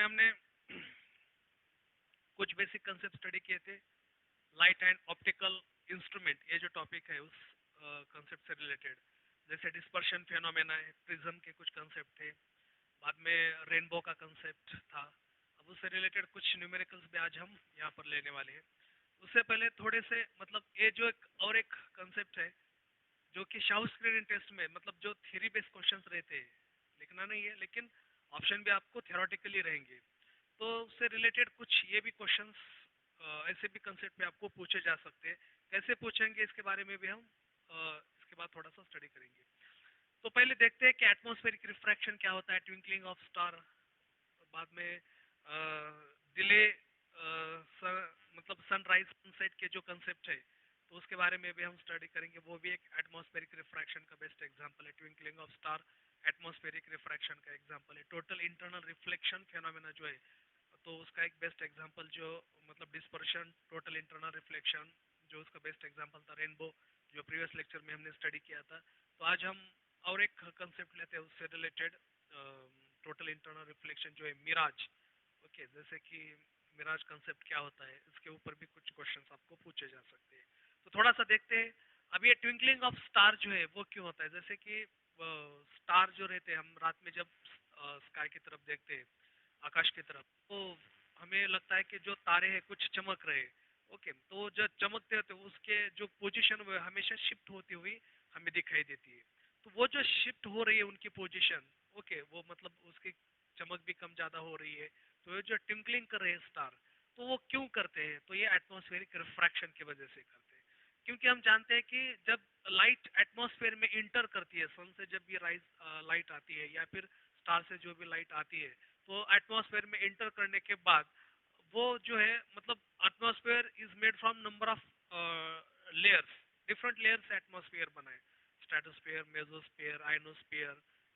हमने कुछ basic concept study किए थे। लाइट एंड ऑप्टिकल इंस्ट्रूमेंट, ये जो टॉपिक है उस कंसेप्ट से रिलेटेड, जैसे डिस्पर्शन फेनोमेना है, प्रिज्म के कुछ कंसेप्ट थे, बाद में रेनबो का कंसेप्ट था। अब उससे रिलेटेड कुछ न्यूमेरिकल्स भी आज हम यहाँ पर लेने वाले हैं। उससे पहले थोड़े से ये जो एक कंसेप्ट है जो कि शाउ स्क्रीनिंग टेस्ट में जो थ्योरी बेस्ड क्वेश्चंस रहते हैं, लिखना नहीं है लेकिन ऑप्शन भी आपको थियोरेटिकली रहेंगे, तो उससे रिलेटेड कुछ ये भी क्वेश्चंस ऐसे भी कंसेप्ट पे आपको पूछे जा सकते हैं। कैसे पूछेंगे इसके बारे में भी हम इसके बाद थोड़ा सा स्टडी करेंगे। तो पहले देखते हैं कि एटमॉस्फेरिक रिफ्रैक्शन क्या होता है, ट्विंकलिंग ऑफ स्टार, बाद में डिले सनराइज सनसेट के जो कंसेप्ट है तो उसके बारे में भी हम स्टडी करेंगे। वो भी एक एटमॉस्फेरिक रिफ्रैक्शन का बेस्ट एग्जांपल है। Twinkling of star atmospheric refraction का एग्जांपल है। टोटल इंटरनल रिफ्लेक्शन फेनोमेना जो है तो उसका एक बेस्ट एग्जांपल जो डिस्पर्शन, टोटल इंटरनल रिफ्लेक्शन, जो उसका बेस्ट एग्जांपल था रेनबो, जो प्रीवियस लेक्चर में हमने स्टडी किया था। तो आज हम और एक कंसेप्ट लेते हैं उससे रिलेटेड, टोटल इंटरनल रिफ्लेक्शन जो है मिराज। ओके, जैसे कि मिराज कंसेप्ट क्या होता है, इसके ऊपर भी कुछ क्वेश्चंस आपको पूछे जा सकते हैं। तो थोड़ा सा देखते हैं। अब ये ट्विंकलिंग ऑफ स्टार जो है वो क्यों होता है। जैसे कि स्टार जो रहते हैं, हम रात में जब स्काई की तरफ देखते हैं, आकाश की तरफ, तो हमें लगता है कि जो तारे हैं कुछ चमक रहे। ओके, तो जो चमकते होते उसके जो पोजीशन वो हमेशा शिफ्ट होती हुई हमें दिखाई देती है। तो वो जो शिफ्ट हो रही है उनकी पोजीशन, ओके, वो उसकी चमक भी कम ज्यादा हो रही है। तो ये जो ट्विंकलिंग कर रहे हैं स्टार, तो वो क्यों करते हैं, तो ये एटमॉस्फेरिक रिफ्रैक्शन की वजह से करते हैं। क्योंकि हम जानते हैं कि जब लाइट एटमॉस्फेयर में इंटर करती है, सन से जब भी लाइट आती है या फिर स्टार से जो भी लाइट आती है, तो एटमॉस्फेयर में इंटर करने के बाद वो जो है atmosphere is made from number of layers, different layers atmosphere बनाए, स्ट्रेटोस्फेयर, मेसोस्फेयर, आयनोस्फेयर,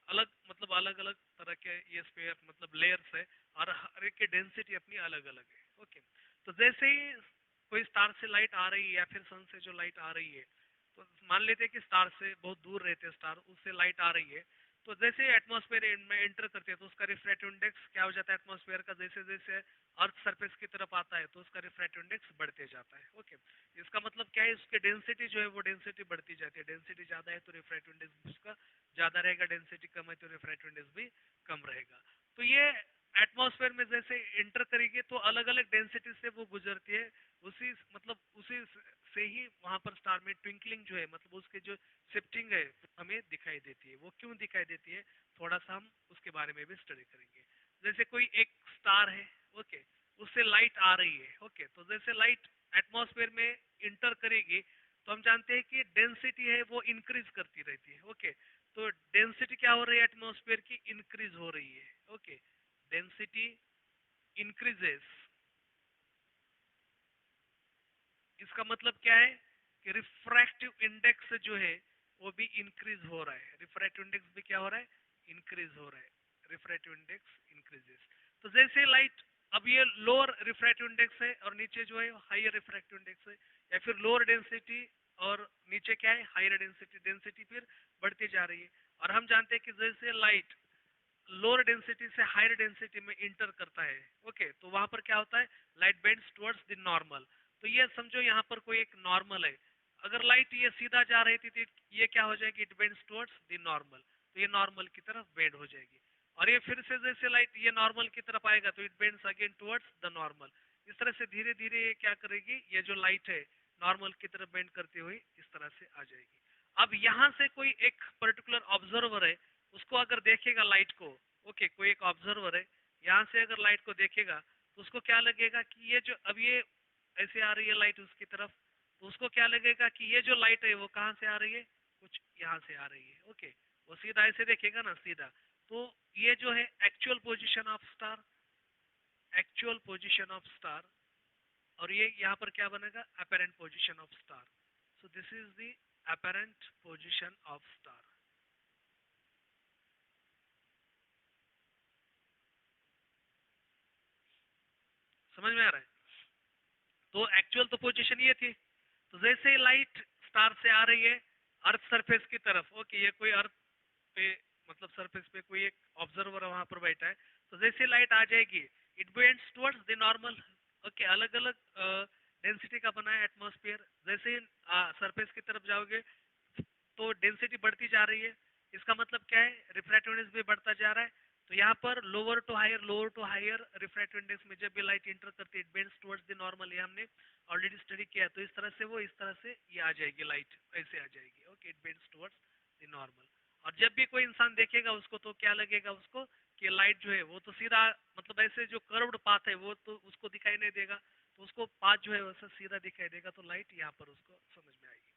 अलग अलग तरह के ये स्फेयर लेयर्स है, और हर एक की डेंसिटी अपनी अलग अलग है। ओके, तो जैसे ही कोई स्टार से लाइट आ रही है या फिर सन से जो लाइट आ रही है, तो मान लेते हैं कि स्टार से बहुत दूर रहते हैं स्टार, उससे लाइट आ रही है, तो जैसे एटमॉस्फेयर में एंटर करते हैं तो उसका रिफ्रैक्टिव इंडेक्स क्या हो जाता है एटमॉस्फेयर का, जैसे जैसे अर्थ सरफेस की तरफ आता है तो उसका रिफ्रैक्टिव इंडेक्स बढ़ते जाता है। ओके, इसका मतलब क्या है, उसकी डेंसिटी जो है वो डेंसिटी बढ़ती जाती है। डेंसिटी ज्यादा है तो रिफ्रैक्टिव इंडेक्स उसका ज्यादा रहेगा, डेंसिटी कम है तो रिफ्रैक्टिव इंडेक्स भी कम रहेगा। तो ये एटमॉस्फेयर में जैसे एंटर करेगी तो अलग अलग डेंसिटी से वो गुजरती है, उसी से ही वहां पर स्टार में ट्विंकलिंग जो है उसके जो शिफ्टिंग है हमें दिखाई देती है। वो क्यों दिखाई देती है, थोड़ा सा हम उसके बारे में भी स्टडी करेंगे। जैसे कोई एक स्टार है, ओके, उससे लाइट आ रही है, ओके, तो जैसे लाइट एटमॉस्फेयर में इंटर करेगी तो हम जानते हैं कि डेंसिटी है वो इंक्रीज करती रहती है। ओके, तो डेंसिटी क्या हो रही है एटमॉस्फेयर की, इंक्रीज हो रही है। ओके, डेंसिटी इंक्रीजेस, इसका मतलब क्या है कि रिफ्रैक्टिव इंडेक्स जो है वो भी इंक्रीज हो रहा है। रिफ्रैक्टिव इंडेक्स भी क्या हो रहा है, इंक्रीज हो रहा है। रिफ्रैक्टिव इंडेक्स इंक्रीजेस, तो जैसे लाइट, अब ये लोअर रिफ्रैक्टिव इंडेक्स है और नीचे जो है हायर रिफ्रैक्टिव इंडेक्स है, या फिर लोअर डेंसिटी और नीचे क्या है हायर डेंसिटी, डेंसिटी फिर बढ़ती जा रही है। और हम जानते हैं कि जैसे लाइट लोअर डेंसिटी से हायर डेंसिटी में इंटर करता है, ओके, तो वहां पर क्या होता है, light bends towards the normal. तो ये समझो यहाँ पर कोई एक नॉर्मल है, अगर लाइट ये सीधा जा रही थी तो ये क्या हो जाएगी, it bends towards the normal, तो ये नॉर्मल की तरफ बेंड हो जाएगी। और ये फिर से जैसे लाइट ये नॉर्मल की तरफ आएगा तो it bends again towards the normal. इस तरह से धीरे धीरे ये क्या करेगी, ये जो लाइट है नॉर्मल की तरफ बेंड करती हुई इस तरह से आ जाएगी। अब यहाँ से कोई एक पर्टिकुलर ऑब्जर्वर है, उसको अगर देखेगा लाइट को, ओके, कोई एक ऑब्जर्वर है, यहाँ से अगर लाइट को देखेगा तो उसको क्या लगेगा कि ये जो अब ये ऐसे आ रही है लाइट उसकी तरफ, तो उसको क्या लगेगा कि ये जो लाइट है वो कहाँ से आ रही है, कुछ यहाँ से आ रही है। ओके, वो सीधा ऐसे देखेगा ना, सीधा, तो ये जो है actual position of star, actual position of star, और ये यहाँ पर क्या बनेगा, apparent position of star. So this is the apparent position of star. समझ में आ रहा है। तो एक्चुअल तो पोजीशन ये थी, तो जैसे लाइट स्टार से आ रही है अर्थ सरफेस की तरफ, ओके, ये कोई अर्थ पे सरफेस पे कोई एक ऑब्जर्वर वहां पर बैठा है, तो जैसे लाइट आ जाएगी it bends towards the normal. Okay, अलग अलग डेंसिटी का बना है एटमॉस्फेयर। जैसे ही सरफेस की तरफ जाओगे तो डेंसिटी बढ़ती जा रही है। इसका मतलब क्या है, रिफ्रैक्टिव इंडेक्स भी बढ़ता जा रहा है। तो यहाँ पर lower to higher refractive index में जब भी लाइट इंटर करती है, it bends towards the normal. ये हमने ऑलरेडी स्टडी किया है। तो इस तरह से वो, इस तरह से ये आ जाएगी लाइट, ऐसे आ जाएगी। Okay, it bends towards the normal. और जब भी कोई इंसान देखेगा उसको, तो क्या लगेगा उसको कि लाइट जो है वो तो सीधा, मतलब ऐसे जो कर्व्ड पाथ है वो तो उसको दिखाई नहीं देगा, तो उसको पाथ जो है वैसा सीधा दिखाई देगा। तो लाइट यहाँ पर उसको समझ में आएगी।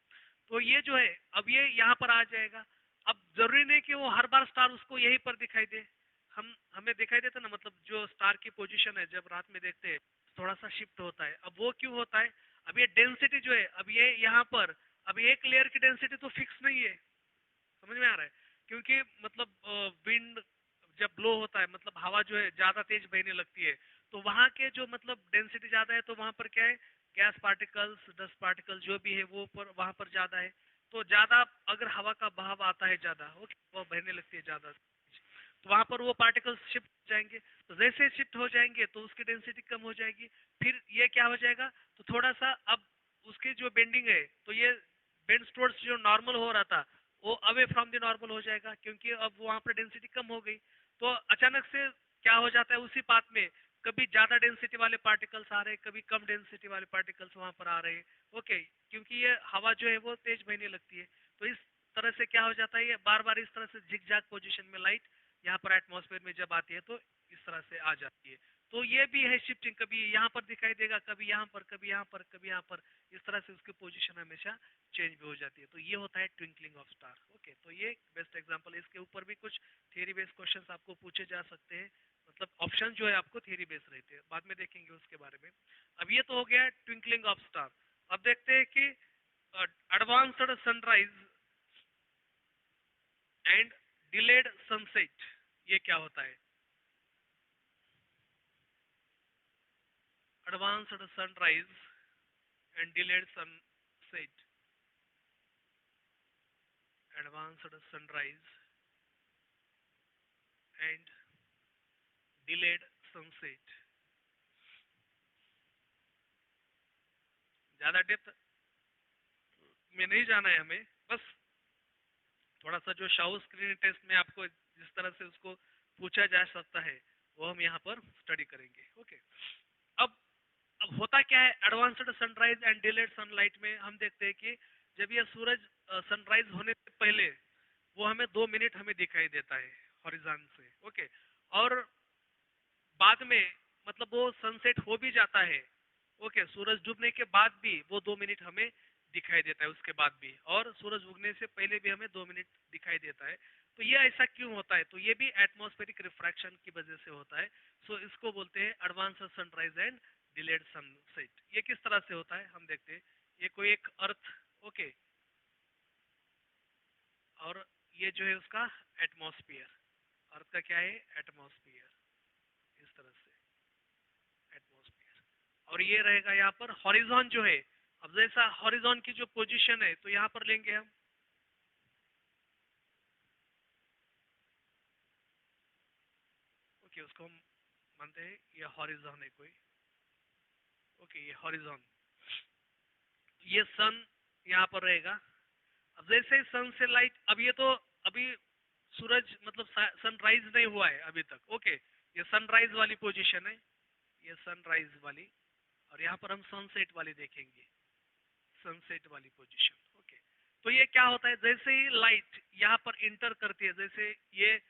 तो ये जो है, अब ये यहाँ पर आ जाएगा। अब जरूरी नहीं कि वो हर बार स्टार उसको यहीं पर दिखाई दे। हमें दिखाई देता ना, मतलब जो स्टार की पोजीशन है जब रात में देखते हैं थोड़ा सा शिफ्ट होता है। अब वो क्यों होता है, अब ये डेंसिटी जो है, अब ये यहाँ पर, अब एक लेयर की डेंसिटी तो फिक्स नहीं है। समझ में आ रहा है, क्योंकि मतलब विंड जब ब्लो होता है, मतलब हवा जो है ज्यादा तेज बहने लगती है, तो वहां के जो मतलब डेंसिटी ज्यादा है, तो वहां पर क्या है, गैस पार्टिकल्स, डस्ट पार्टिकल जो भी है वो पर वहां पर ज्यादा है। तो ज्यादा अगर हवा का बहाव आता है ज्यादा, ओके, वो बहने लगती है ज्यादा, तो वहां पर वो पार्टिकल्स शिफ्ट हो जाएंगे। तो जैसे शिफ्ट हो जाएंगे तो उसकी डेंसिटी कम हो जाएगी। फिर ये क्या हो जाएगा, तो थोड़ा सा अब उसकी जो बेंडिंग है, तो ये बेंड्स टुवर्ड्स जो नॉर्मल हो रहा था वो अवे फ्रॉम द नॉर्मल हो जाएगा, क्योंकि अब वहां पर डेंसिटी कम हो गई। तो अचानक से क्या हो जाता है, उसी पाथ में कभी ज्यादा डेंसिटी वाले पार्टिकल्स आ रहे हैं, कभी कम डेंसिटी वाले पार्टिकल्स वहां पर आ रहे हैं। ओके, क्योंकि ये हवा जो है वो तेज बहने लगती है। तो इस तरह से क्या हो जाता है, ये बार बार इस तरह से झिकझैक पोजीशन में लाइट यहाँ पर एटमॉस्फेयर में जब आती है तो इस तरह से आ जाती है। तो ये भी है शिफ्टिंग, कभी यहाँ पर दिखाई देगा, कभी यहाँ पर, कभी यहाँ पर, कभी यहाँ पर। इस तरह से उसकी पोजीशन हमेशा चेंज भी हो जाती है। तो ये होता है ट्विंकलिंग ऑफ स्टार। ओके, तो ये बेस्ट एग्जांपल। इसके ऊपर भी कुछ थियरी बेस्ड क्वेश्चंस आपको पूछे जा सकते हैं, मतलब ऑप्शन जो है आपको थियरी बेस्ड रहते हैं, बाद में देखेंगे उसके बारे में। अब ये तो हो गया ट्विंकलिंग ऑफ स्टार। अब देखते हैं कि advanced sunrise and delayed sunset ये क्या होता है। Advanced sunrise and delayed sunset, advanced sunrise and delayed sunset. ज्यादा डेप्थ में नहीं जाना है हमें, बस थोड़ा सा जो शाउ स्क्रीन टेस्ट में आपको जिस तरह से उसको पूछा जा सकता है वो हम यहाँ पर स्टडी करेंगे। ओके, अब अब होता क्या है, advanced sunrise and delayed sunlight में हम देखते हैं कि जब ये सूरज सनराइज होने से पहले वो हमें 2 मिनट हमें दिखाई देता है हॉरिजॉन से। ओके, और बाद में मतलब वो सनसेट हो भी जाता है। ओके, सूरज डूबने के बाद भी वो 2 मिनट हमें दिखाई देता है, उसके बाद भी, और सूरज उगने से पहले भी हमें 2 मिनट दिखाई देता है। तो ये ऐसा क्यों होता है, तो ये भी एटमॉस्फेरिक रिफ्रैक्शन की वजह से होता है। सो इसको बोलते हैं advance sunrise and delayed sunset. ये किस तरह से होता है हम देखते हैं। ये कोई एक अर्थ, ओके, और ये जो है उसका एटमॉस्फियर, अर्थ का क्या है, एटमॉस्फियर, इस तरह से एटमॉस्फेयर। और ये रहेगा यहाँ पर हॉरिजॉन जो है। अब जैसा हॉरिजॉन की जो पोजीशन है तो यहाँ पर लेंगे हम, ओके, उसको हम मानते हैं ये हॉरिजॉन है कोई। ओके, ये हॉरिजॉन, ये सन यहाँ पर रहेगा। अब जैसे सन से लाइट, अब ये तो अभी सूरज मतलब सनराइज नहीं हुआ है अभी तक। ओके, ये सनराइज वाली पोजीशन है, ये सनराइज वाली, और यहाँ पर हम सनसेट वाली देखेंगे, सनसेट वाली पोजीशन। ओके, तो ये क्या होता है, जैसे ही लाइट यहाँ पर इंटर करती है, जैसे ये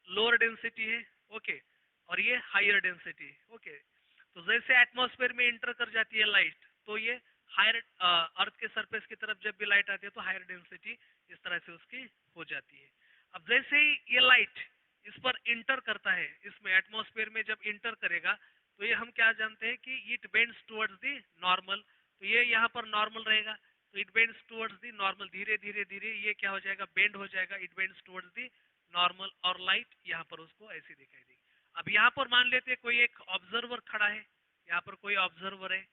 लोअर डेंसिटी है, ओके, और ये हायर डेंसिटी है। ओके, तो जैसे एटमॉस्फेयर में इंटर कर जाती है लाइट, तो ये हायर अर्थ के सरफेस की तरफ जब भी लाइट आती है तो हायर डेंसिटी इस तरह से उसकी हो जाती है। अब जैसे ही ये लाइट इस पर इंटर करता है, इसमें एटमॉस्फेयर में जब इंटर करेगा, तो ये हम क्या जानते हैं कि it bends towards the normal. तो ये यहाँ पर नॉर्मल रहेगा, तो it bends towards the normal, धीरे धीरे धीरे ये क्या हो जाएगा, बेंड हो जाएगा, it bends towards the normal, और लाइट यहाँ पर उसको ऐसी दिखाई देगी। अब यहाँ पर मान लेते हैं कोई एक ऑब्जर्वर खड़ा है, यहाँ पर कोई ऑब्जर्वर है,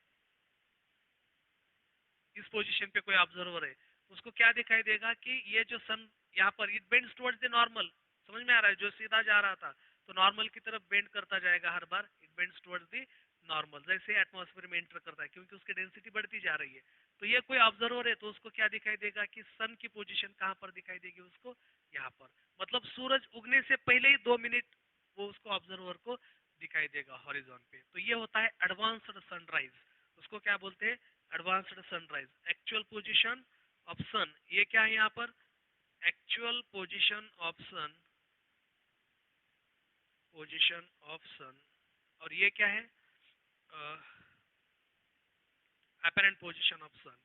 इस पोजीशन पे कोई ऑब्जर्वर है, तो उसको क्या दिखाई देगा कि ये जो सन यहाँ पर it bends towards the normal. समझ में आ रहा है, जो सीधा जा रहा था तो नॉर्मल की तरफ बेंड करता जाएगा हर बार, बेंड्स टुवर्ड्स द नॉर्मल, जैसे एटमॉस्फेयर में एंटर करता है, क्योंकि उसकी डेंसिटी बढ़ती जा रही है। तो ये कोई ऑब्जर्वर है तो उसको क्या दिखाई देगा कि सन की पोजीशन कहाँ पर दिखाई देगी उसको, यहाँ पर, मतलब सूरज उगने से पहले ही 2 मिनट वो उसको ऑब्जर्वर को दिखाई देगा हॉरिजॉन पे। तो ये होता है एडवांस्ड सनराइज, उसको क्या बोलते हैं, advanced sunrise. Actual position of sun, ये क्या है यहाँ पर, actual position of sun, position of sun, और ये क्या है, apparent position of sun,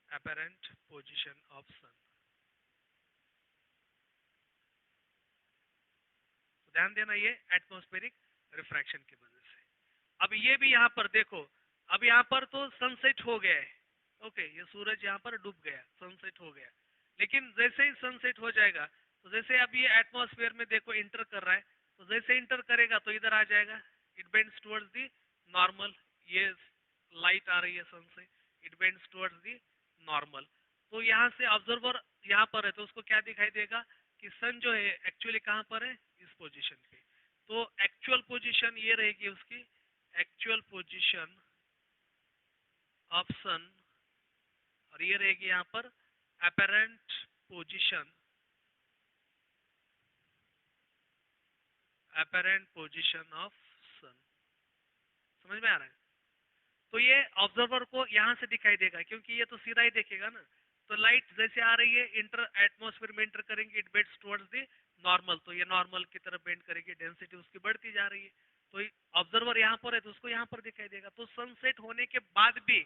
apparent position of sun। तो ध्यान देना ये एटमॉस्फेरिक रिफ्रैक्शन की वजह से। अब ये भी यहाँ पर देखो, अब यहाँ पर तो सनसेट हो गया है, ओके, ये सूरज यहाँ पर डूब गया, सनसेट हो गया, लेकिन जैसे ही सनसेट हो जाएगा, तो जैसे अब ये एटमॉस्फेयर में देखो इंटर कर रहा है, तो जैसे इंटर करेगा तो इधर आ जाएगा, it bends towards the normal, ये लाइट आ रही है सन से, it bends towards the normal. तो यहाँ से ऑब्जर्वर यहाँ पर है तो उसको क्या दिखाई देगा कि सन जो है एक्चुअली कहाँ पर है, इस पोजीशन पे। तो एक्चुअल पोजीशन ये रहेगी उसकी, एक्चुअल पोजीशन ऑफ सन, और ये रहेगी यहाँ पर apparent position, apparent position of sun. समझ में आ रहा है? तो ये ऑब्जर्वर को यहाँ से दिखाई देगा, क्योंकि ये तो सीधा ही देखेगा ना। तो लाइट जैसे आ रही है, इंटर एटमॉस्फेयर में इंटर करेंगे, it bends towards the normal, तो ये नॉर्मल की तरफ बेंड करेगी, डेंसिटी उसकी बढ़ती जा रही है। तो ऑब्जर्वर यहाँ पर है तो उसको यहाँ पर दिखाई देगा। तो सनसेट होने के बाद भी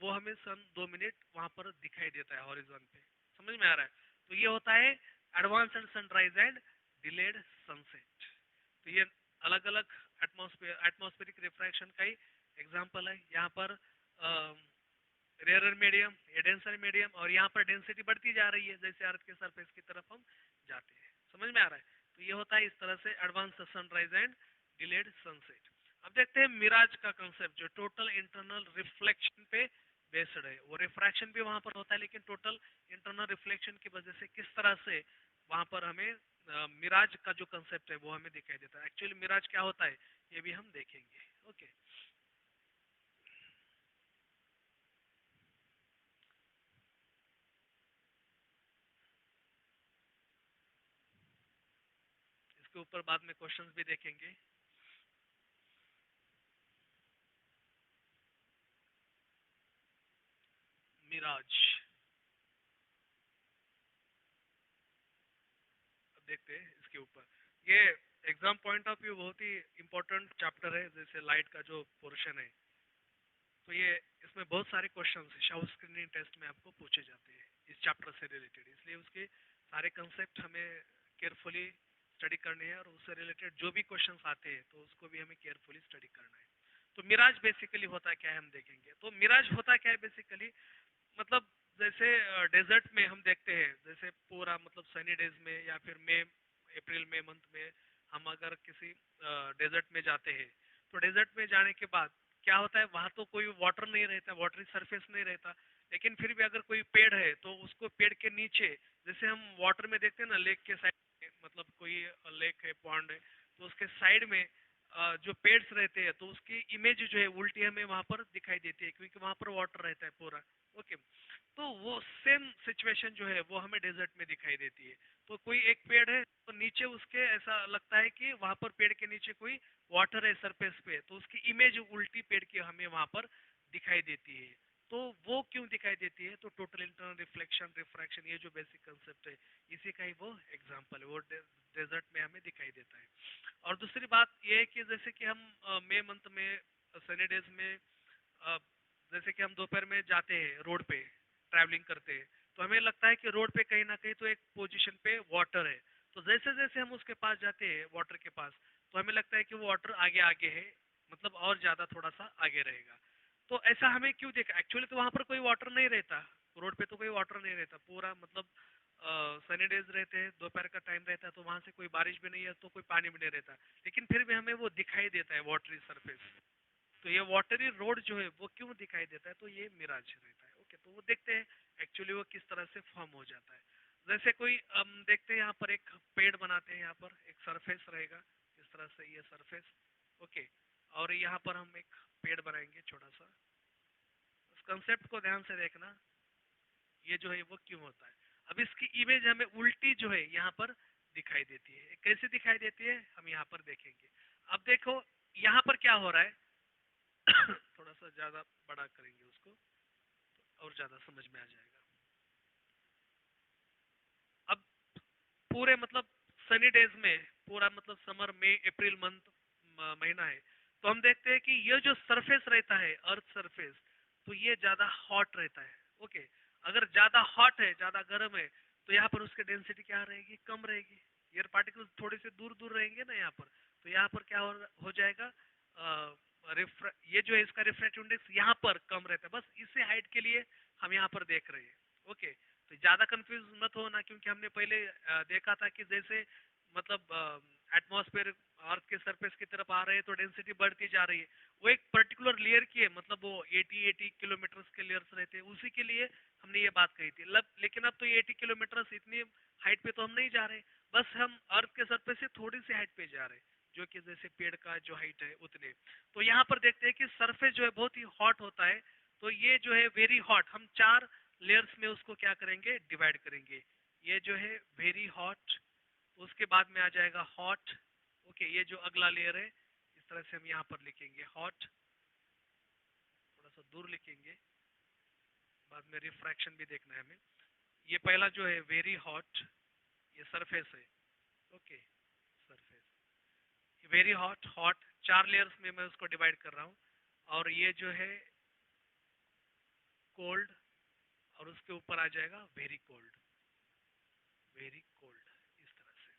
वो हमें सन 2 मिनट वहां पर दिखाई देता है हॉरिजॉन पे। समझ में आ रहा है? तो ये होता है advanced sunrise and delayed sunset. तो ये अलग अलग एटमॉस्फेरिक रिफ्रैक्शन का ही एग्जांपल है। यहाँ पर रेयरर मीडियम, ये डेंसर मीडियम, और यहाँ पर डेंसिटी बढ़ती जा रही है जैसे अर्थ के सरफेस की तरफ हम जाते हैं। समझ में आ रहा है? तो ये होता है इस तरह से advance sunrise and delayed sunset. अब देखते हैं मिराज का कंसेप्ट, जो टोटल इंटरनल रिफ्लेक्शन पे बेस्ड है। वो रिफ्रैक्शन भी वहां पर होता है, लेकिन टोटल इंटरनल रिफ्लेक्शन की वजह से किस तरह से वहां पर हमें मिराज का जो कंसेप्ट है वो हमें दिखाई देता है। एक्चुअली मिराज क्या होता है ये भी हम देखेंगे। ओके, इसके ऊपर बाद में क्वेश्चंस भी देखेंगे। मिराज, अब देखते हैं इसके ऊपर। ये एग्जाम पॉइंट ऑफ व्यू बहुत ही इंपॉर्टेंट चैप्टर है, जैसे लाइट का जो पोर्शन है। तो ये इसमें बहुत सारे क्वेश्चंस शाउट स्क्रीनिंग टेस्ट में आपको पूछे जाते हैं इस चैप्टर से रिलेटेड, इसलिए उसके सारे कंसेप्ट हमें केयरफुली स्टडी करने हैं, और उससे रिलेटेड जो भी क्वेश्चंस आते हैं तो उसको भी हमें केयरफुली स्टडी करना है। तो मिराज बेसिकली होता क्या है हम देखेंगे। तो मिराज होता क्या है बेसिकली, मतलब जैसे डेजर्ट में हम देखते हैं, जैसे पूरा मतलब सनी डेज में या फिर मई अप्रैल मई मंथ में हम अगर किसी डेजर्ट में जाते हैं, तो डेजर्ट में जाने के बाद क्या होता है, वहां तो कोई वाटर नहीं रहता, वाटरी सरफेस नहीं रहता, लेकिन फिर भी अगर कोई पेड़ है तो उसको पेड़ के नीचे, जैसे हम वाटर में देखते हैं ना लेक के साइड में, मतलब कोई लेक है, पॉन्ड है, तो उसके साइड में जो पेड्स रहते हैं तो उसकी इमेज जो है उल्टी हमें वहां पर दिखाई देती है, क्योंकि वहां पर वाटर रहता है पूरा। ओके, तो वो सेम सिचुएशन जो है वो हमें डेजर्ट में दिखाई देती है। तो कोई एक पेड़ है तो नीचे उसके ऐसा लगता है कि वहां पर पेड़ के नीचे कोई वाटर है सरफेस पे, तो उसकी इमेज उल्टी पेड़ की हमें वहां पर दिखाई देती है। तो वो क्यों दिखाई देती है, तो टोटल इंटरनल रिफ्लेक्शन रिफ्रैक्शन, ये जो बेसिक कंसेप्ट है इसी का ही वो एग्जांपल है, वो डेजर्ट में हमें दिखाई देता है। और दूसरी बात ये है कि जैसे कि हम मई मंथ में सनी डेज में जैसे कि हम दोपहर में जाते हैं रोड पे ट्रैवलिंग करते हैं, तो हमें लगता है कि रोड पे कहीं ना कहीं तो एक पोजीशन पे वाटर है। तो जैसे जैसे हम उसके पास जाते हैं वाटर के पास, तो हमें लगता है कि वो वाटर आगे आगे है, मतलब और ज्यादा थोड़ा सा आगे रहेगा। तो ऐसा हमें क्यों देखा, एक्चुअली तो वहां पर कोई वाटर नहीं रहता, रोड पे तो कोई वाटर नहीं रहता पूरा, मतलब सनी डेज रहते हैं, दोपहर का टाइम रहता है, तो वहां से कोई बारिश भी नहीं है तो कोई पानी भी नहीं रहता, लेकिन फिर भी हमें वो दिखाई देता है वाटरी सरफेस। तो ये वाटरी रोड जो है वो क्यों दिखाई देता है, तो ये मिराज रहता है। ओके, तो वो देखते हैं एक्चुअली वो किस तरह से फॉर्म हो जाता है। जैसे कोई हम देखते हैं यहाँ पर एक पेड़ बनाते हैं, यहाँ पर एक सरफेस रहेगा इस तरह से, ये सरफेस, ओके, और यहाँ पर हम एक पेड़ बनाएंगे छोटा सा। उस कंसेप्ट को ध्यान से देखना, ये जो है वो क्यों होता है। अब इसकी इमेज हमें उल्टी जो है यहाँ पर दिखाई देती है। कैसे दिखाई देती है हम यहाँ पर देखेंगे। अब देखो यहाँ पर क्या हो रहा है थोड़ा सा ज्यादा बड़ा करेंगे उसको तो और ज्यादा समझ में आ जाएगा। अब पूरे मतलब सनी डेज में, पूरा मतलब समर में अप्रैल मंथ महीना है, तो हम देखते हैं कि ये जो सरफेस रहता है अर्थ सरफेस, तो ये ज्यादा हॉट रहता है। ओके, अगर ज्यादा हॉट है, ज्यादा गर्म है, तो यहाँ पर उसकी डेंसिटी क्या रहेगी, कम रहेगी। एयर पार्टिकल्स थोड़े से दूर दूर रहेंगे ना यहाँ पर, तो यहाँ पर क्या हो जाएगा, ये जो है इसका रिफ्रैक्टिव इंडेक्स यहाँ पर कम रहता है। बस इसी हाइट के लिए हम यहाँ पर देख रहे हैं। ओके, तो ज्यादा कंफ्यूज मत होना, क्योंकि हमने पहले देखा था कि जैसे मतलब एटमॉस्फेयर अर्थ के सरफेस की तरफ आ रहे हैं तो डेंसिटी बढ़ती जा रही है। वो एक पर्टिकुलर लेयर की है, मतलब वो 80 किलोमीटर के लेयर्स रहते हैं, उसी के लिए हमने ये बात कही थी। लेकिन अब तो ये 80 किलोमीटर इतनी हाइट पे तो हम नहीं जा रहे, बस हम अर्थ के सरफेस से थोड़ी सी हाइट पे जा रहे हैं, जो कि जैसे पेड़ का जो हाइट है उतने। तो यहाँ पर देखते हैं कि सरफेस जो है बहुत ही हॉट होता है। तो ये जो है वेरी हॉट, हम 4 लेयर्स में उसको क्या करेंगे, डिवाइड करेंगे। ये जो है वेरी हॉट, उसके बाद में आ जाएगा हॉट। ओके, ये जो अगला लेयर है इस तरह से हम यहाँ पर लिखेंगे हॉट, थोड़ा सा दूर लिखेंगे, बाद में रिफ्रैक्शन भी देखना है हमें। ये पहला जो है वेरी हॉट, ये सरफेस है। Okay, surface very hot, hot 4 layers में मैं उसको डिवाइड कर रहा हूँ। और ये जो है कोल्ड, और उसके ऊपर आ जाएगा वेरी कोल्ड, वेरी कोल्ड, इस तरह से।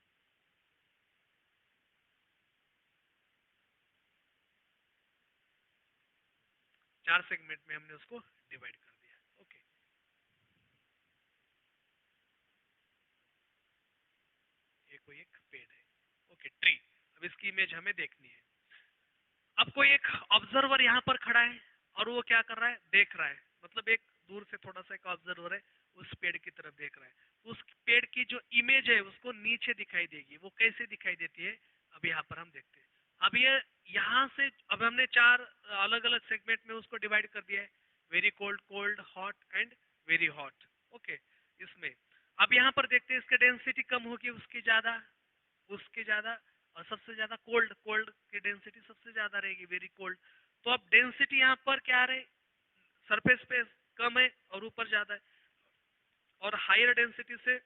4 सेगमेंट में हमने उसको डिवाइड कर दिया। ओके, ये कोई एक पेड़ है। Okay, tree. अब इसकी इमेज हमें देखनी है। अब कोई एक ऑब्जर्वर यहाँ पर खड़ा है और वो क्या कर रहा है, देख रहा है, मतलब एक दूर से थोड़ा सा एक ऑब्जर्वर है, उस पेड़ की तरफ देख रहा है। उस पेड़ की जो इमेज है उसको नीचे दिखाई देगी। वो कैसे दिखाई देती है, अब यहाँ पर हम देखते हैं। अब ये यहाँ से, अब हमने 4 अलग अलग सेगमेंट में उसको डिवाइड कर दिया है, very cold, cold, hot and very hot. Okay, इसमें अब यहाँ पर देखते हैं इसकी डेंसिटी कम होगी, उसकी ज्यादा, उसके ज्यादा, और सबसे ज्यादा कोल्ड, कोल्ड की डेंसिटी सबसे ज्यादा रहेगी, वेरी कोल्ड। तो अब डेंसिटी यहाँ पर क्या रहे, सरफेस पे कम है और ऊपर ज्यादा है। और हायर डेंसिटी से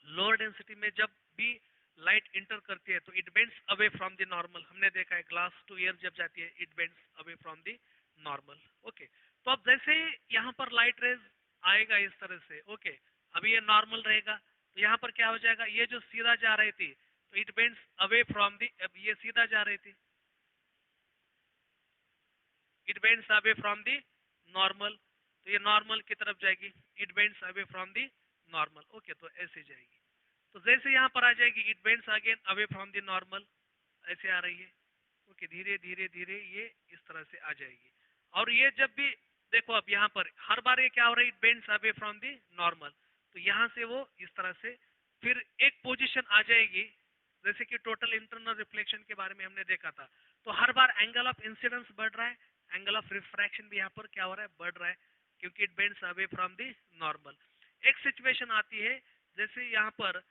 लोअर डेंसिटी में जब भी लाइट इंटर करती है तो it bends away from the normal. हमने देखा है ग्लास टू एयर जब जाती है it bends away from the normal. Okay, तो अब जैसे यहाँ पर लाइट रेज आएगा इस तरह से, ओके, अभी ये नॉर्मल रहेगा, तो यहाँ पर क्या हो जाएगा, ये जो सीधा जा रही थी तो it bends away from the, अब ये सीधा जा रही थी, it bends away from the normal, तो ये नॉर्मल की तरफ जाएगी, it bends away from the normal. Okay, तो ऐसे जाएगी। तो जैसे यहाँ पर आ जाएगी it bends again away from the normal, ऐसे आ रही है। ओके, धीरे धीरे धीरे ये इस तरह से आ जाएगी। और ये जब भी देखो, अब यहाँ पर हर बार ये क्या हो रहा है, it bends away from the normal, तो यहाँ से वो इस तरह से फिर एक पोजीशन आ जाएगी। जैसे कि टोटल इंटरनल रिफ्लेक्शन के बारे में हमने देखा था, तो हर बार एंगल ऑफ इंसिडेंस बढ़ रहा है, एंगल ऑफ रिफ्रैक्शन भी यहाँ पर क्या हो रहा है, बढ़ रहा है, क्योंकि it bends away from the normal. एक सिचुएशन आती है जैसे यहाँ पर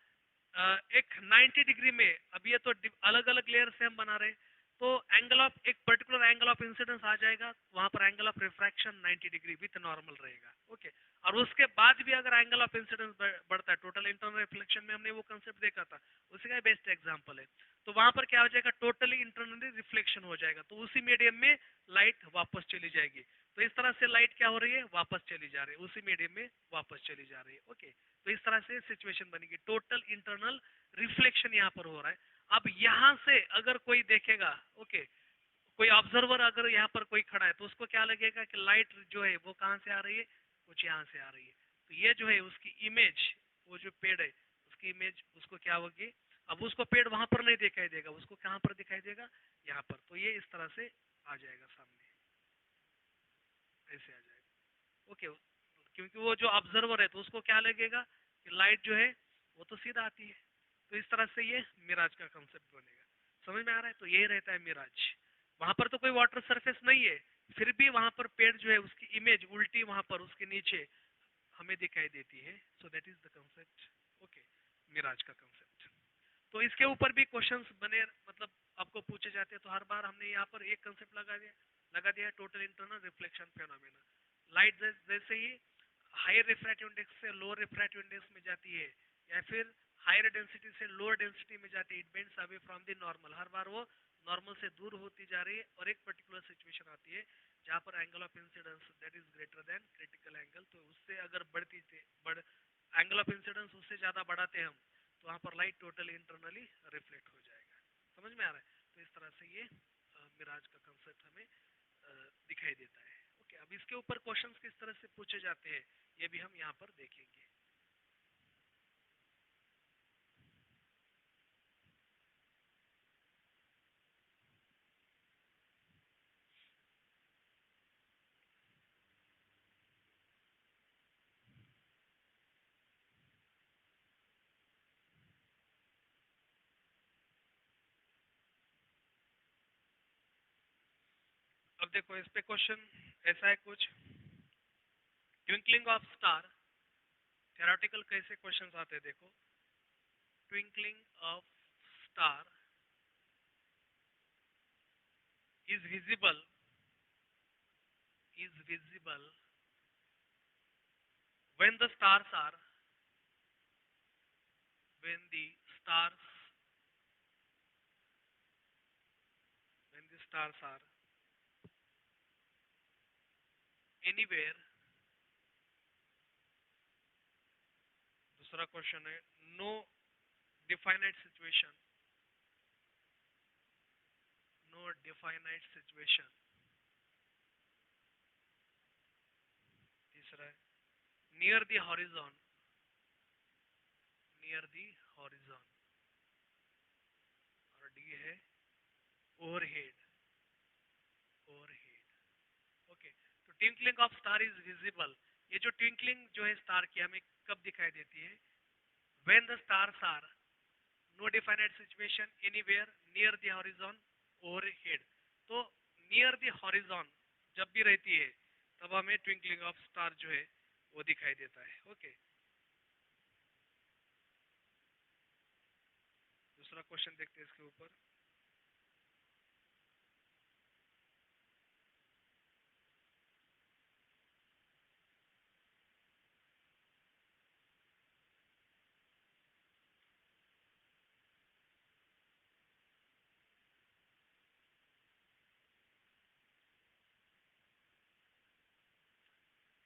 एक 90 डिग्री में, अब ये तो अलग अलग लेयर से हम बना रहे हैं, तो एंगल ऑफ, एक पर्टिकुलर एंगल ऑफ इंसिडेंस आ जाएगा, वहां पर angle of refraction 90 degree with normal रहेगा। ओके, और उसके बाद भी अगर एंगल ऑफ इंसिडेंस बढ़ता है, टोटल इंटरनल रिफ्लेक्शन में हमने वो कंसेप्ट देखा था, उसी का बेस्ट एग्जांपल है। तो वहां पर क्या हो जाएगा, टोटली इंटरनली रिफ्लेक्शन हो जाएगा, तो उसी मीडियम में लाइट वापस चली जाएगी। तो इस तरह से लाइट क्या हो रही है, वापस चली जा रही है, उसी मीडियम में वापस चली जा रही है। ओके, तो इस तरह से सिचुएशन बनेगी, टोटल इंटरनल रिफ्लेक्शन यहाँ पर हो रहा है। अब यहाँ से अगर कोई देखेगा, ओके, कोई ऑब्जर्वर अगर यहाँ पर कोई खड़ा है, तो उसको क्या लगेगा कि लाइट जो है वो कहाँ से आ रही है, कुछ यहाँ से आ रही है। तो ये जो है उसकी इमेज, वो जो पेड़ है उसकी इमेज उसको क्या होगी, अब उसको पेड़ वहां पर नहीं दिखाई देगा, उसको कहाँ पर दिखाई देगा, यहाँ पर। तो ये इस तरह से आ जाएगा सामने, ऐसे आ जाएगा। ओके, क्योंकि वो जो ऑब्जर्वर है तो उसको क्या लगेगा कि लाइट जो है वो तो सीधा आती है। तो इस तरह से ये मिराज का कंसेप्ट बनेगा। समझ में आ रहा है? तो यही रहता है मिराज। वहां पर तो कोई वाटर सरफेस नहीं है, फिर भी वहां पर पेड़ जो है उसकी इमेज उल्टी वहां पर उसके नीचे हमें दिखाई देती है। So that is the concept. Okay, mirage का कंसेप्ट। तो इसके ऊपर भी क्वेश्चंस बने, मतलब आपको पूछे जाते हैं। तो हर बार हमने यहाँ पर एक कंसेप्ट लगा दिया total internal reflection phenomena. Light जैसे ही हायर रिफ्रैक्टिव इंडेक्स से लोअर रिफ्रैक्टिव इंडेक्स में जाती है, या फिर हायर डेंसिटी से लोअर डेंसिटी में जाती है, it bends away from the normal. हर बार वो नॉर्मल से दूर होती जा रही है, और एक पर्टिकुलर सिचुएशन आती है जहाँ पर angle of incidence that is greater than critical angle. तो उससे अगर एंगल ऑफ इंसिडेंस उससे ज्यादा बढ़ाते हैं हम, तो वहाँ पर लाइट टोटल इंटरनली रिफ्लेक्ट हो जाएगा। समझ में आ रहा है? तो इस तरह से ये मिराज का कंसेप्ट हमें दिखाई देता है। ओके, अब इसके ऊपर क्वेश्चंस किस तरह से पूछे जाते हैं ये भी हम यहाँ पर देखेंगे। अब देखो इस पे क्वेश्चन ऐसा है कुछ, ट्विंकलिंग ऑफ स्टार, थ्योरेटिकल कैसे क्वेश्चंस आते हैं देखो। Twinkling of star is visible when the stars are when the stars when the stars are anywhere। दूसरा क्वेश्चन है no definite situation, no definite situation. तीसरा है near the horizon, near the horizon. और D है overhead, overhead. Okay, तो twinkling of star is visible. ये जो twinkling जो है स्टार की हमें कब दिखाई देती है? When the stars are no definite situation anywhere near the horizon overhead. तो नियर द हॉरिजॉन जब भी रहती है तब हमें ट्विंकलिंग ऑफ स्टार जो है वो दिखाई देता है। ओके, दूसरा क्वेश्चन देखते हैं इसके ऊपर।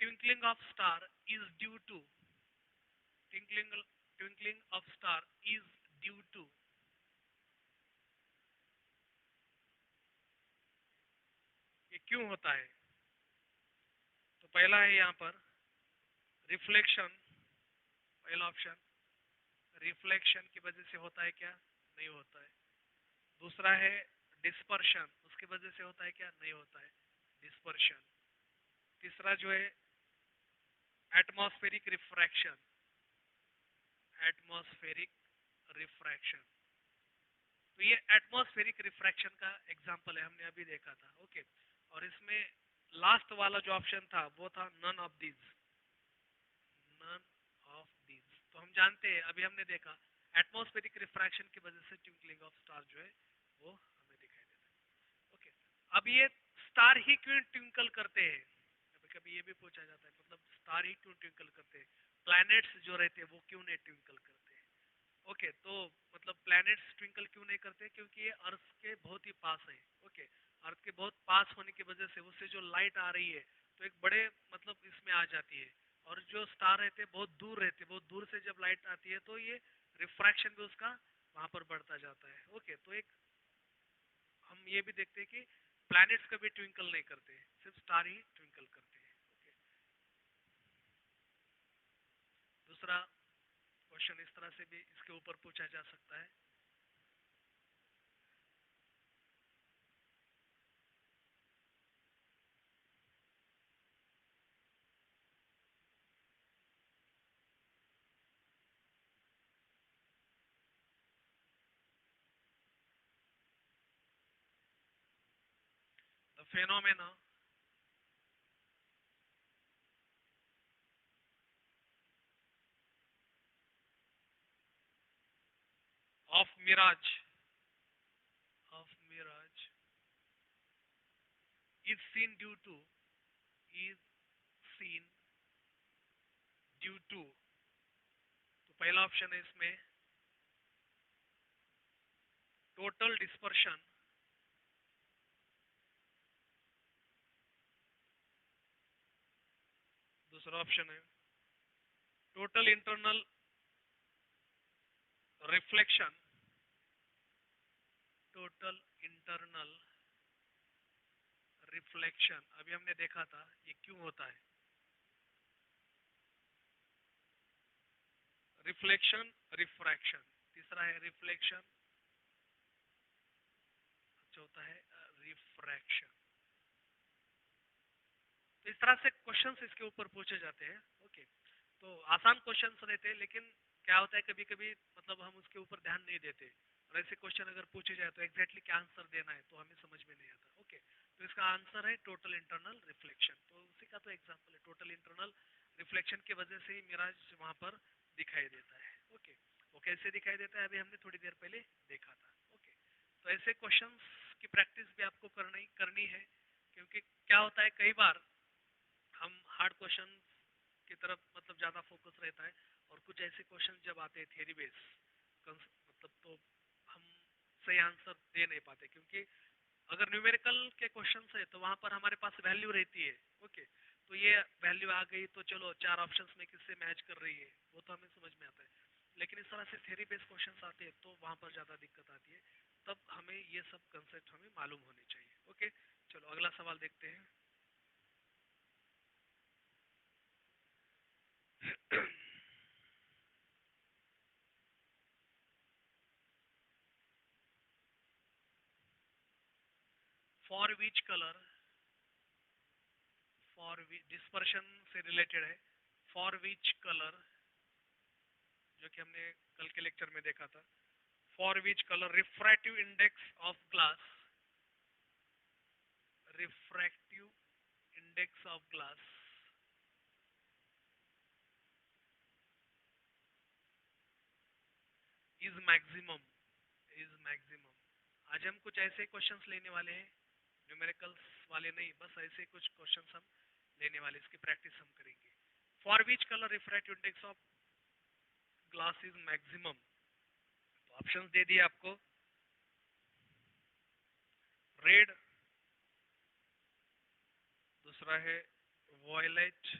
Twinkling of star is due to twinkling twinkling of star is due to, ये क्यों होता है? तो पहला है यहाँ पर रिफ्लेक्शन, पहला ऑप्शन रिफ्लेक्शन की वजह से होता है क्या? नहीं होता है। दूसरा है डिस्पर्शन, उसकी वजह से होता है क्या? नहीं होता है, डिस्पर्शन। तीसरा जो है एटमॉस्फेरिक रिफ्रैक्शन, एटमॉस्फेरिक रिफ्रैक्शन। तो ये एटमॉस्फेरिक रिफ्रैक्शन का एग्जांपल है, हमने अभी देखा था। ओके, और इसमें लास्ट वाला जो ऑप्शन था वो था none of these, none of these. तो हम जानते हैं, अभी हमने देखा एटमॉस्फेरिक रिफ्रैक्शन की वजह से ट्विंकलिंग ऑफ स्टार जो है वो हमें दिखाई देता है। ओके, अब ये स्टार ही क्यों ट्विंकल करते हैं? कभी कभी ये भी पूछा जाता है, मतलब स्टार ही क्यों ट्विंकल करते हैं, प्लैनेट्स जो रहते हैं वो क्यों नहीं ट्विंकल करते? ओके, तो मतलब प्लैनेट्स ट्विंकल क्यों नहीं करते? क्योंकि ये अर्थ के बहुत ही पास है। ओके, अर्थ के बहुत पास होने की वजह से उससे जो लाइट आ रही है तो एक बड़े मतलब इसमें आ जाती है, और जो स्टार रहते हैं बहुत दूर रहते हैं, बहुत दूर से जब लाइट आती है तो ये रिफ्रैक्शन भी उसका वहां पर बढ़ता जाता है। ओके, तो एक हम ये भी देखते हैं कि प्लैनेट्स कभी ट्विंकल नहीं करते, सिर्फ स्टार ही ट्विंकल करते हैं। ओके, दूसरा क्वेश्चन इस तरह से भी इसके ऊपर पूछा जा सकता है। phenomena of mirage is seen due to is seen due to, तो पहला ऑप्शन है इसमें टोटल डिस्पर्शन, दूसरा ऑप्शन है total internal reflection, total internal reflection अभी हमने देखा था ये क्यों होता है, रिफ्लेक्शन रिफ्रैक्शन, तीसरा है रिफ्लेक्शन, चौथा है रिफ्रैक्शन। तो इस तरह से क्वेश्चंस इसके ऊपर पूछे जाते हैं। ओके, तो आसान क्वेश्चंस रहते हैं, लेकिन क्या होता है कभी कभी मतलब हम उसके ऊपर ध्यान नहीं देते, और ऐसे क्वेश्चन अगर पूछे जाए तो एग्जैक्टली क्या आंसर देना है तो हमें समझ में नहीं आता। ओके, तो इसका आंसर है टोटल इंटरनल रिफ्लेक्शन। तो उसी का तो एग्जांपल है, टोटल इंटरनल रिफ्लेक्शन की वजह से ही मिराज वहां पर दिखाई देता है। ओके, वो कैसे दिखाई देता है अभी हमने थोड़ी देर पहले देखा था। ओके, तो ऐसे क्वेश्चंस की प्रैक्टिस भी आपको करनी करनी है, क्योंकि क्या होता है कई बार हम हार्ड क्वेश्चन की तरफ मतलब ज़्यादा फोकस रहता है, और कुछ ऐसे क्वेश्चन जब आते हैं थियरी बेस मतलब, तो हम सही आंसर दे नहीं पाते, क्योंकि अगर न्यूमेरिकल के क्वेश्चन है तो वहां पर हमारे पास वैल्यू रहती है। ओके, तो ये वैल्यू आ गई तो चलो चार ऑप्शंस में किससे मैच कर रही है वो तो हमें समझ में आता है, लेकिन इस तरह से थ्योरी बेस्ड क्वेश्चंस आते हैं तो वहां पर ज्यादा दिक्कत आती है। तब हमें ये सब कंसेप्ट हमें मालूम होने चाहिए। ओके, चलो अगला सवाल देखते हैं। For which colour, for dispersion से रिलेटेड है, फॉर विच कलर जो कि हमने कल के लेक्चर में देखा था, for which colour refractive index of glass, refractive index of glass is maximum, is maximum. आज हम कुछ ऐसे क्वेश्चंस लेने वाले हैं, न्यूमेरिकल्स वाले नहीं, बस ऐसे कुछ क्वेश्चंस हम लेने वाले, इसकी प्रैक्टिस हम करेंगे। For which colour refractive index of glass is maximum, तो ऑप्शंस दे दिए आपको, रेड, दूसरा है वॉयलेट,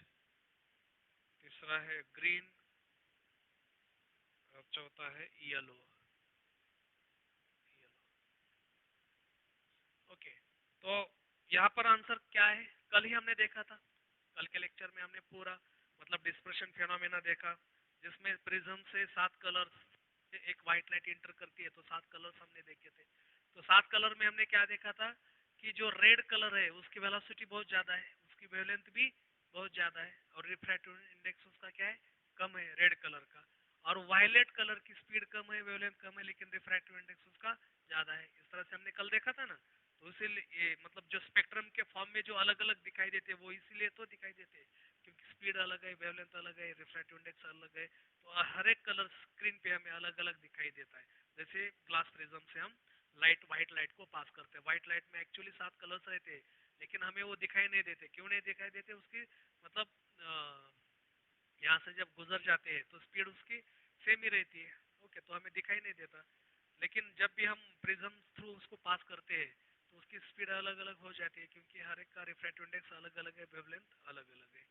तीसरा है ग्रीन, और चौथा है येलो। ओके, तो यहाँ पर आंसर क्या है, कल ही हमने देखा था, कल के लेक्चर में हमने पूरा मतलब डिस्पर्शन फेनोमेना देखा, जिसमें प्रिज्म से 7 कलर्स, एक व्हाइट लाइट इंटर करती है, तो 7 कलर्स हमने देखे थे। तो 7 कलर में हमने क्या देखा था कि जो रेड कलर है उसकी वेलोसिटी बहुत ज्यादा है, उसकी वेवलेंथ भी बहुत ज्यादा है, और रिफ्रैक्टिव इंडेक्स उसका क्या है, कम है रेड कलर का। और वायलेट कलर की स्पीड कम है, वेवलेंथ कम है, लेकिन रिफ्रैक्टिव इंडेक्स उसका ज्यादा है। इस तरह से हमने कल देखा था ना। तो इसीलिए ये मतलब जो स्पेक्ट्रम के फॉर्म में जो अलग अलग दिखाई देते हैं वो इसीलिए तो दिखाई देते हैं क्योंकि स्पीड अलग है, वेवलेंथ अलग है, रिफ्रैक्टिव इंडेक्स अलग है। तो हर एक कलर स्क्रीन पे हमें अलग अलग दिखाई देता है। जैसे ग्लास प्रिज्म से हम लाइट, व्हाइट लाइट को पास करते हैं, व्हाइट लाइट में एक्चुअली 7 कलर्स रहते हैं, लेकिन हमें वो दिखाई नहीं देते। क्यों नहीं दिखाई देते, उसकी मतलब यहाँ से जब गुजर जाते हैं तो स्पीड उसकी सेम ही रहती है। ओके, तो हमें दिखाई नहीं देता, लेकिन जब भी हम प्रिज्म थ्रू उसको पास करते हैं तो उसकी स्पीड अलग अलग हो जाती है, क्योंकि हर एक का रिफ्रैक्टिव इंडेक्स अलग अलग है, वेवलेंथ अलग अलग है।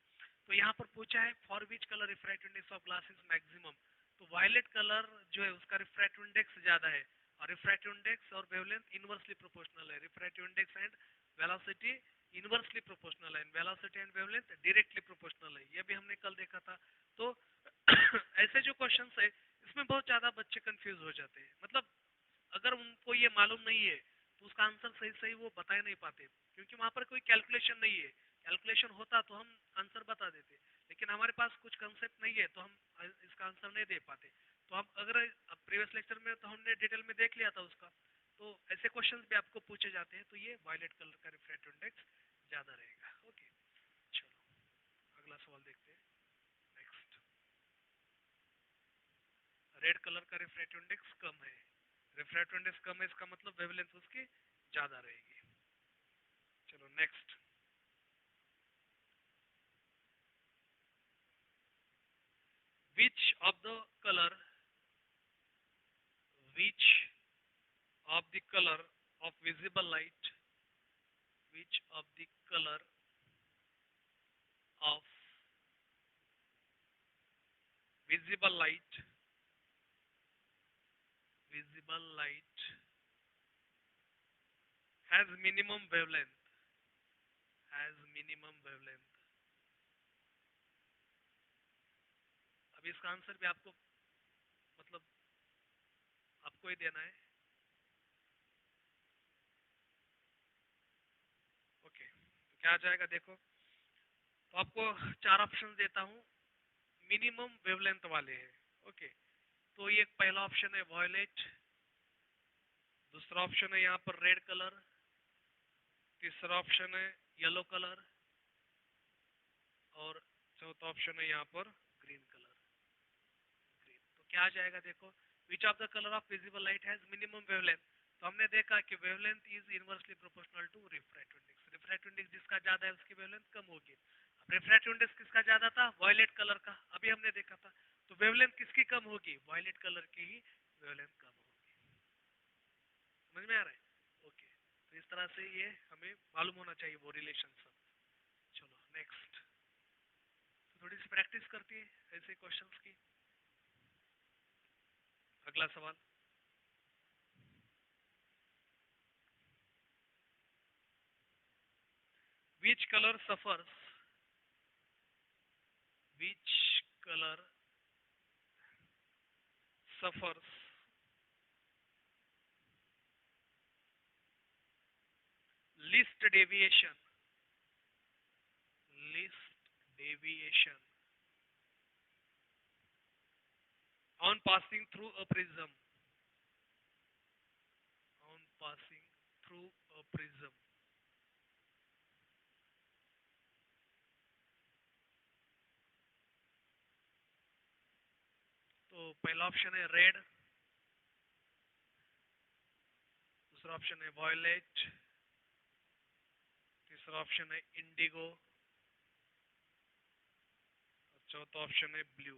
तो यहाँ पर पूछा है for which colour refractive index of glass is maximum, तो वायलेट कलर जो है उसका रिफ्रैक्टिव इंडेक्स ज्यादा है, और रिफ्रैक्टिव इंडेक्स और वेवलेंथ इनवर्सली प्रोपोर्शनल है। Refractive index and velocity inversely proportional है, velocity and wavelength directly proportional है, ये भी हमने कल देखा था। तो ऐसे जो क्वेश्चंस है इसमें बहुत ज्यादा बच्चे कंफ्यूज हो जाते हैं, मतलब अगर उनको ये मालूम नहीं है तो उसका आंसर सही सही वो बता नहीं पाते, क्योंकि वहां पर कोई कैलकुलेशन नहीं है। कैलकुलेशन होता तो हम आंसर बता देते, लेकिन हमारे पास कुछ कंसेप्ट नहीं है तो हम इसका आंसर नहीं दे पाते। तो हम अगर प्रीवियस लेक्चर में तो हमने डिटेल में देख लिया था उसका, तो ऐसे क्वेश्चंस भी आपको पूछे जाते हैं, तो ये वायलेट कलर का रिफ्रैक्टिव इंडेक्स ज्यादा रहेगा। ओके, चलो अगला सवाल देखते हैं। नेक्स्ट, रेड कलर का रिफ्रैक्टिव इंडेक्स कम है। रिफ्रैक्टिव इंडेक्स कम है इसका मतलब वेवलेंथ उसकी ज्यादा रहेगी। चलो next, which of the color which of the color of visible light, which of the color of visible light, visible light has minimum wavelength, has minimum wavelength। अब इसका आंसर भी आपको मतलब आपको ही देना है। ओके, तो क्या आ जाएगा देखो, तो आपको चार ऑप्शन देता हूँ, मिनिमम वेवलेंथ वाले हैं। ओके, तो ये पहला ऑप्शन है वॉयलेट, दूसरा ऑप्शन है यहाँ पर रेड कलर, तीसरा ऑप्शन है येलो कलर, और चौथा ऑप्शन है यहाँ पर ग्रीन कलर, ग्रीन। तो क्या आ जाएगा देखो, which of the colour of visible light has minimum wavelength. तो हमने देखा कि wavelength is inversely proportional to refractive index. Refractive index जिसका ज्यादा है उसकी वेवलेंथ कम होगी। अब रिफ्रैक्टिव इंडेक्स किसका ज्यादा था, वॉयलेट कलर का, अभी हमने देखा था। तो वेवलेंथ किसकी कम होगी, वॉयलेट कलर की ही वेवलेंथ कम होगी। समझ में आ रहा है? ओके, तो इस तरह से ये हमें मालूम होना चाहिए वो रिलेशन सब। चलो नेक्स्ट, तो थोड़ी सी प्रैक्टिस करती है ऐसे क्वेश्चंस की। अगला सवाल, which color suffers, which color suffers least deviation, least deviation on passing through a prism, on passing through a prism। तो पहला ऑप्शन है रेड, दूसरा ऑप्शन है वॉयलेट, तीसरा ऑप्शन है इंडिगो, और चौथा ऑप्शन है ब्लू।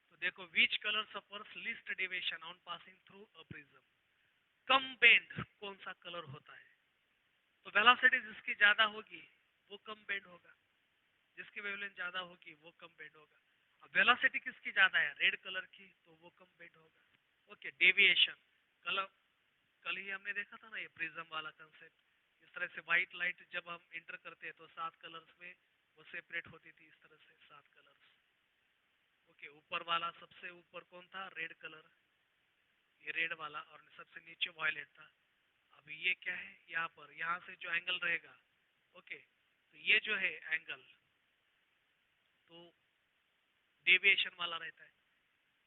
तो देखो, which color suffers least deviation on passing through a prism। Come bend कौन सा कलर होता है, तो वेलोसिटी जिसकी ज्यादा होगी वो कम बेंड होगा, जिसकी वेवलेंथ ज्यादा होगी वो कम बेंड होगा। अब वेलोसिटी किसकी ज्यादा है, रेड कलर की, तो वो कम बेंड होगा। ओके, डेविएशन, कल कल ही हमने देखा था ना ये प्रिज्म वाला कंसेप्ट। इस तरह से व्हाइट लाइट जब हम इंटर करते हैं तो 7 कलर्स में वो सेपरेट होती थी, इस तरह से 7 कलर्स। ओके, ऊपर वाला सबसे ऊपर कौन था, रेड कलर, ये रेड वाला, और सबसे नीचे वॉयलेट था। अभी ये क्या है, यहाँ पर यहाँ से जो एंगल रहेगा, ओके, तो ये जो है एंगल, तो डेविएशन वाला रहता है।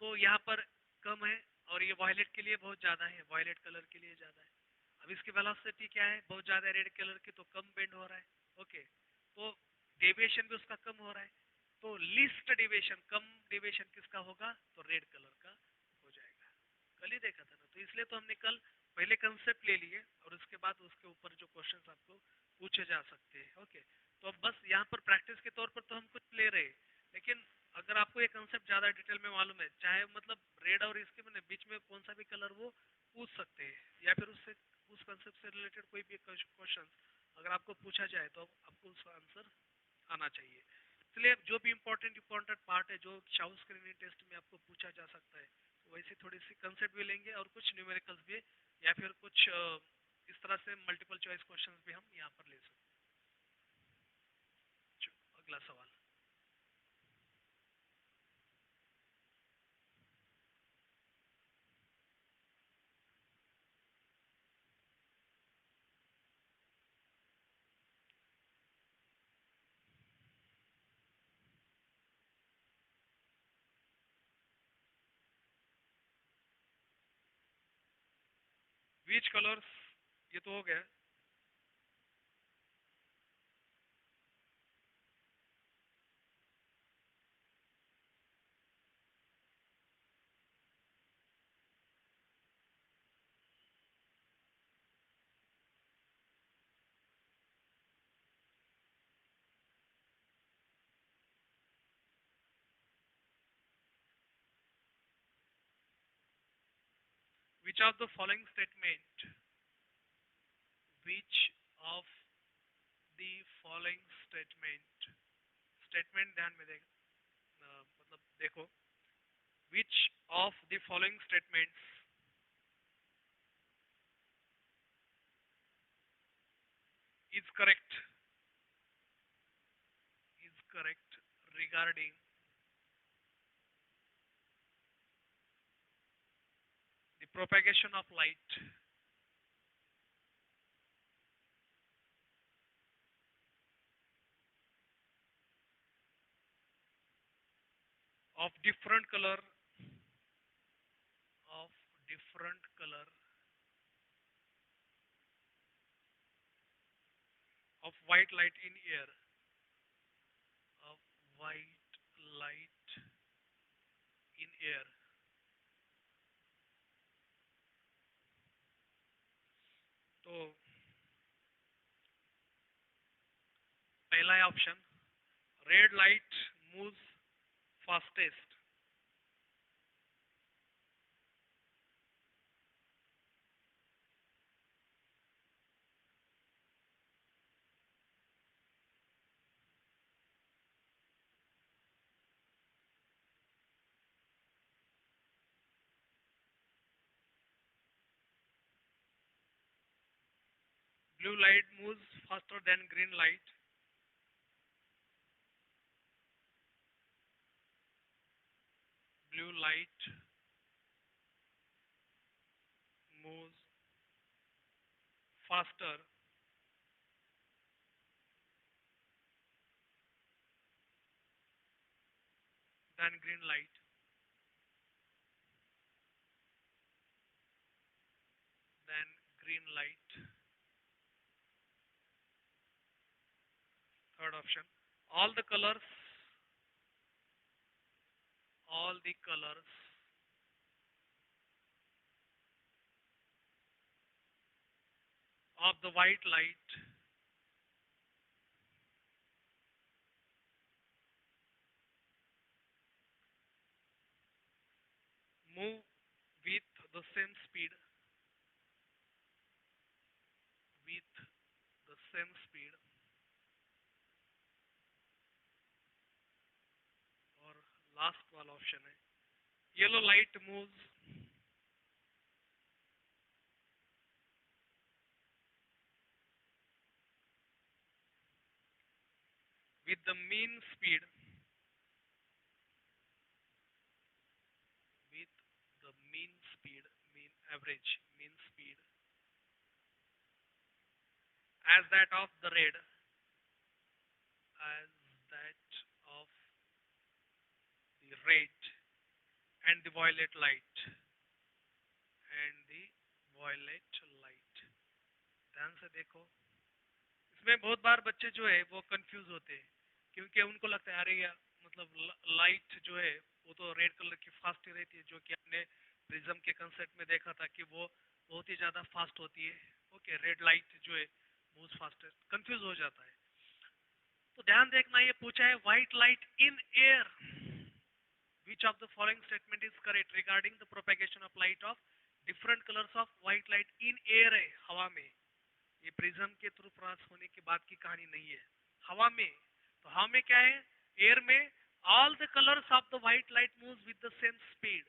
तो यहाँ पर कम है, और ये वॉयलेट के लिए बहुत ज्यादा है, वॉयलेट कलर के लिए ज्यादा है। अब इसकी वेलोसिटी क्या है, बहुत ज्यादा है रेड कलर की, तो कम बेंड हो रहा है। ओके, तो डेविएशन भी उसका कम हो रहा है। तो लीस्ट डेविएशन, कम डेविएशन किसका होगा, तो रेड कलर का हो जाएगा। कल ही देखा था ना, तो इसलिए तो हमने कल पहले कंसेप्ट ले लिए, और उसके बाद उसके ऊपर जो क्वेश्चंस आपको पूछे जा सकते हैं। ओके, तो अब बस यहाँ पर प्रैक्टिस के तौर पर तो हम कुछ ले रहे हैं, लेकिन अगर आपको ये कंसेप्ट ज्यादा डिटेल में मालूम है, चाहे मतलब रेड और इसके बीच में कौन सा भी कलर वो पूछ सकते हैं, या फिर उससे उस कंसेप्ट से रिलेटेड कोई भी क्वेश्चन अगर आपको पूछा जाए तो आपको उसका आंसर आना चाहिए। इसलिए जो भी इम्पोर्टेंट पार्ट है जो शाउट स्क्रीनिंग टेस्ट में आपको पूछा जा सकता है, तो वैसे थोड़ी सी कंसेप्ट भी लेंगे और कुछ न्यूमेरिकल्स भी, या फिर कुछ इस तरह से मल्टीपल चॉइस क्वेश्चंस भी हम यहाँ पर ले सकते हैं। अगला सवाल, Which colors, ये तो हो गया. Which of the following statement, which of the following statement, statement ध्यान में देख, मतलब देखो, which of the following statements is correct, is correct regarding the propagation of light of different color, of different color of white light in air, of white light in air. तो पहला है option, red light moves fastest. Blue light moves faster than green light. Blue light moves faster than green light. Than green light. Third option. All the colors, all the colors of the white light move with the same speed, with the same speed, और last वाला option है, yellow light moves with the mean speed, with the mean speed, mean average mean speed as that of the red, as that of the red and the violet light, and the violet light. ध्यान से देखो, इसमें बहुत बार बच्चे जो है वो confuse होते हैं, क्योंकि उनको लगता है अरे यार मतलब लाइट जो है वो तो रेड कलर की फास्ट ही रहती है, जो कि हमने प्रिज्म के कंसेप्ट में देखा था कि वो बहुत ही ज्यादा फास्ट होती है. ओके, रेड लाइट जो है मूव फास्टर, कंफ्यूज हो जाता है. तो ध्यान देखना, ये पूछा है white light in air, which of the following statement is correct regarding the propagation of light of different colors of white light in air है, हवा में. ये प्रिज्म के थ्रू पास होने के बाद की कहानी नहीं है, हवा में. तो हवा में क्या है, एयर में all the colours of the white light moves with the same speed.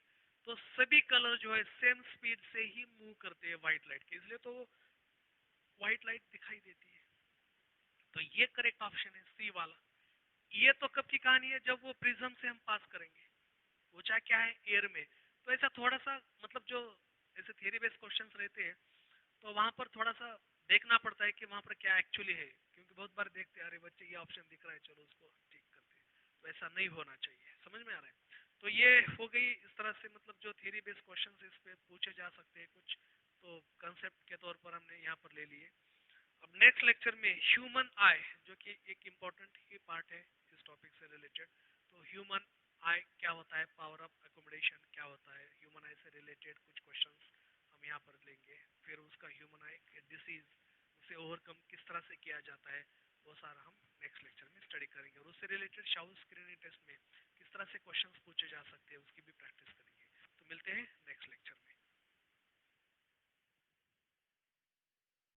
तो सभी कलर जो है सेम स्पीड से ही मूव करते हैं व्हाइट लाइट के, इसलिए तो व्हाइट लाइट दिखाई देती है. तो ये करेक्ट ऑप्शन है सी वाला. ये तो कब की कहानी है, जब वो प्रिज्म से हम पास करेंगे. वो चाहे क्या है, एयर में. तो ऐसा थोड़ा सा मतलब जो ऐसे थियरी बेस्ड क्वेश्चंस रहते हैं, तो वहां पर थोड़ा सा देखना पड़ता है कि वहां पर क्या एक्चुअली है, क्योंकि बहुत बार देखते हैं अरे बच्चे ये ऑप्शन दिख रहा है चलो उसको ठीक करते हैं. तो ऐसा नहीं होना चाहिए, समझ में आ रहा है. तो ये हो गई इस तरह से, मतलब जो थियरी बेस्ड क्वेश्चंस इस पे पूछे जा सकते हैं, कुछ तो कंसेप्ट के तौर पर हमने यहाँ पर ले लिए। अब नेक्स्ट लेक्चर में ह्यूमन आई, जो कि एक इम्पोर्टेंट ही पार्ट है इस टॉपिक से रिलेटेड, तो ह्यूमन आई क्या होता है, पावर ऑफ अकोमोडेशन क्या होता है, ह्यूमन आई से रिलेटेड कुछ क्वेश्चंस हम यहाँ पर लेंगे। फिर उसका ह्यूमन आई के डिसीज उसे ओवरकम किस तरह से किया जाता है, वो सारा हम नेक्स्ट लेक्चर में स्टडी करेंगे। और उससे रिलेटेड शाउल स्क्रीनिंग टेस्ट में किस तरह से क्वेश्चंस पूछे जा सकते हैं उसकी भी प्रैक्टिस करेंगे। तो मिलते हैं नेक्स्ट लेक्चर में।